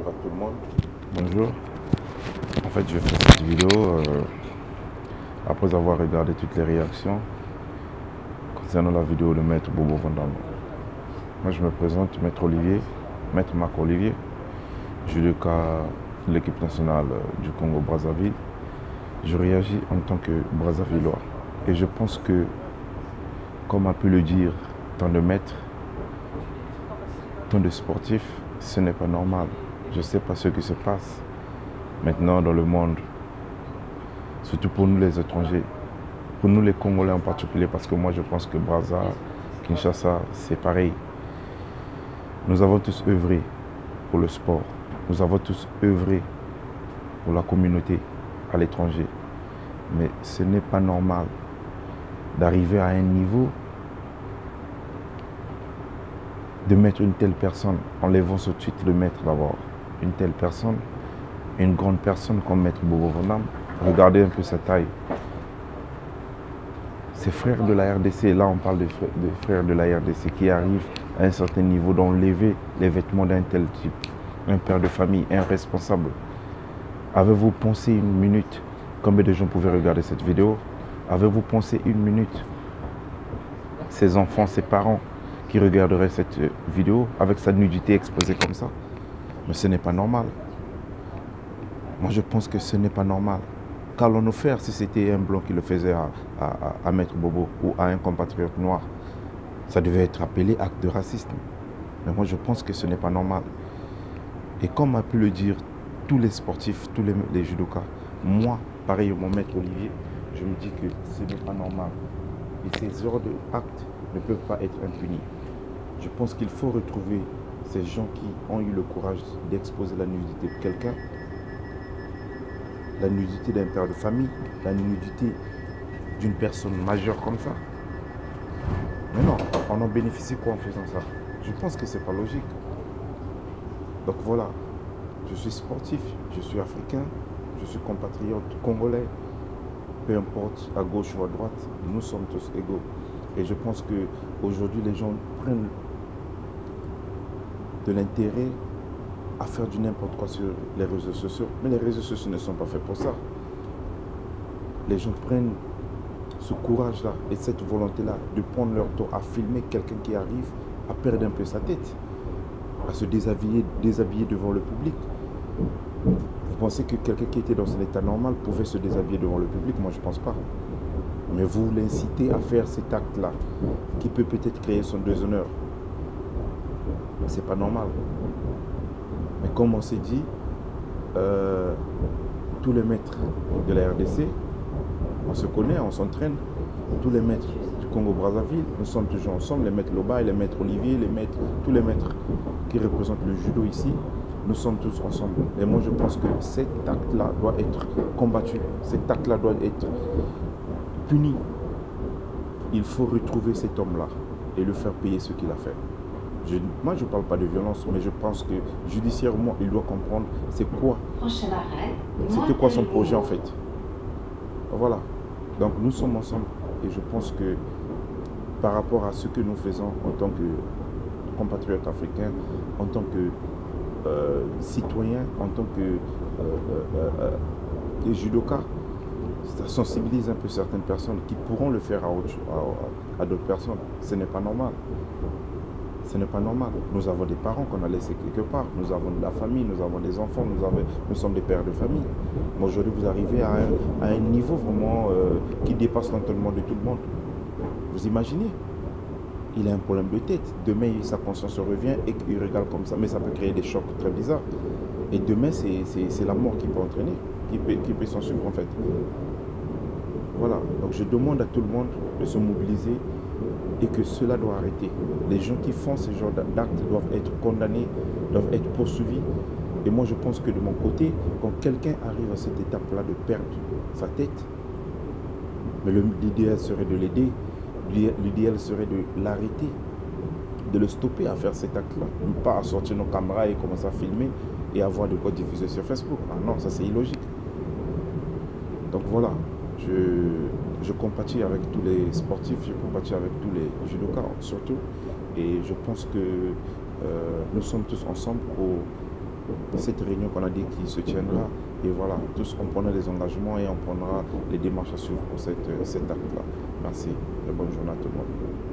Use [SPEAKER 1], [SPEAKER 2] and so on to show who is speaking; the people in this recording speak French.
[SPEAKER 1] bonjour à tout le monde. Bonjour. En fait, je fais cette vidéo après avoir regardé toutes les réactions concernant la vidéo de Maître Bobo Van Damme. Moi, je me présente, Maître Olivier, Maître Marc Olivier, judoka de l'équipe nationale du Congo-Brazzaville. Je réagis en tant que Brazzavillois. Et je pense que, comme a pu le dire tant de maîtres, tant de sportifs, ce n'est pas normal. Je ne sais pas ce qui se passe maintenant dans le monde, surtout pour nous les étrangers, pour nous les Congolais en particulier, parce que moi je pense que Brazza, Kinshasa, c'est pareil. Nous avons tous œuvré pour le sport, nous avons tous œuvré pour la communauté à l'étranger, mais ce n'est pas normal d'arriver à un niveau de mettre une telle personne, enlevons tout de suite le maître d'abord, une telle personne, une grande personne comme Maître Bobo Van Damme. Regardez un peu sa taille. Ces frères de la RDC, là on parle des frères de la RDC qui arrivent à un certain niveau d'enlever les vêtements d'un tel type, un père de famille, un responsable. Avez-vous pensé une minute, combien de gens pouvaient regarder cette vidéo? Avez-vous pensé une minute, ses enfants, ses parents, qui regarderait cette vidéo avec sa nudité exposée comme ça? Mais ce n'est pas normal. Moi, je pense que ce n'est pas normal. Qu'allons-nous faire si c'était un blanc qui le faisait à Maître Bobo ou à un compatriote noir? Ça devait être appelé acte de racisme. Mais moi, je pense que ce n'est pas normal. Et comme a pu le dire tous les sportifs, tous les judokas, moi, pareil, mon Maître Olivier, je me dis que ce n'est pas normal. Et ces genres d'actes ne peuvent pas être impunis. Je pense qu'il faut retrouver ces gens qui ont eu le courage d'exposer la nudité de quelqu'un, la nudité d'un père de famille, la nudité d'une personne majeure comme ça. Mais non, on en bénéficie quoi en faisant ça? Je pense que c'est pas logique. Donc voilà, je suis sportif, je suis africain, je suis compatriote congolais. Peu importe à gauche ou à droite, nous sommes tous égaux. Et je pense qu'aujourd'hui, les gens prennent de l'intérêt à faire du n'importe quoi sur les réseaux sociaux. Mais les réseaux sociaux ne sont pas faits pour ça. Les gens prennent ce courage-là et cette volonté-là de prendre leur temps à filmer quelqu'un qui arrive à perdre un peu sa tête, à se déshabiller devant le public. Vous pensez que quelqu'un qui était dans un état normal pouvait se déshabiller devant le public? Moi, je ne pense pas. Mais vous l'incitez à faire cet acte-là, qui peut peut-être créer son déshonneur. C'est pas normal. Mais comme on s'est dit, tous les maîtres de la RDC, on se connaît, on s'entraîne. Tous les maîtres du Congo-Brazzaville, nous sommes toujours ensemble, les maîtres Loba, les maîtres Olivier, tous les maîtres qui représentent le judo ici, nous sommes tous ensemble. Et moi je pense que cet acte-là doit être combattu, cet acte-là doit être puni. Il faut retrouver cet homme-là et le faire payer ce qu'il a fait. Moi je ne parle pas de violence, mais je pense que judiciairement il doit comprendre c'est quoi. C'était quoi son projet en fait. Voilà. Donc nous sommes ensemble et je pense que par rapport à ce que nous faisons en tant que compatriotes africains, en tant que citoyens, en tant que judokas, ça sensibilise un peu certaines personnes qui pourront le faire à d'autres personnes. Ce n'est pas normal. Ce n'est pas normal. Nous avons des parents qu'on a laissés quelque part. Nous avons de la famille, nous avons des enfants, nous sommes des pères de famille. Mais aujourd'hui, vous arrivez à un niveau vraiment qui dépasse l'entendement de tout le monde. Vous imaginez? Il a un problème de tête. Demain, sa conscience revient et il regarde comme ça. Mais ça peut créer des chocs très bizarres. Et demain, c'est la mort qui peut entraîner, qui peut s'en suivre en fait. Voilà. Donc je demande à tout le monde de se mobiliser et que cela doit arrêter. Les gens qui font ce genre d'actes doivent être condamnés, doivent être poursuivis. Et moi, je pense que de mon côté, quand quelqu'un arrive à cette étape-là de perdre sa tête, mais l'idéal serait de l'aider, l'idéal serait de l'arrêter, de le stopper à faire cet acte-là. Pas à sortir nos caméras et commencer à filmer et avoir de quoi diffuser sur Facebook. Ah non, ça c'est illogique. Donc voilà, je compatis avec tous les sportifs, je compatis avec tous les judokas surtout. Et je pense que nous sommes tous ensemble pour cette réunion qu'on a dit qui se tiendra. Et voilà, tous on prendra des engagements et on prendra les démarches à suivre pour cet acte-là. Merci et bonne journée à tout le monde.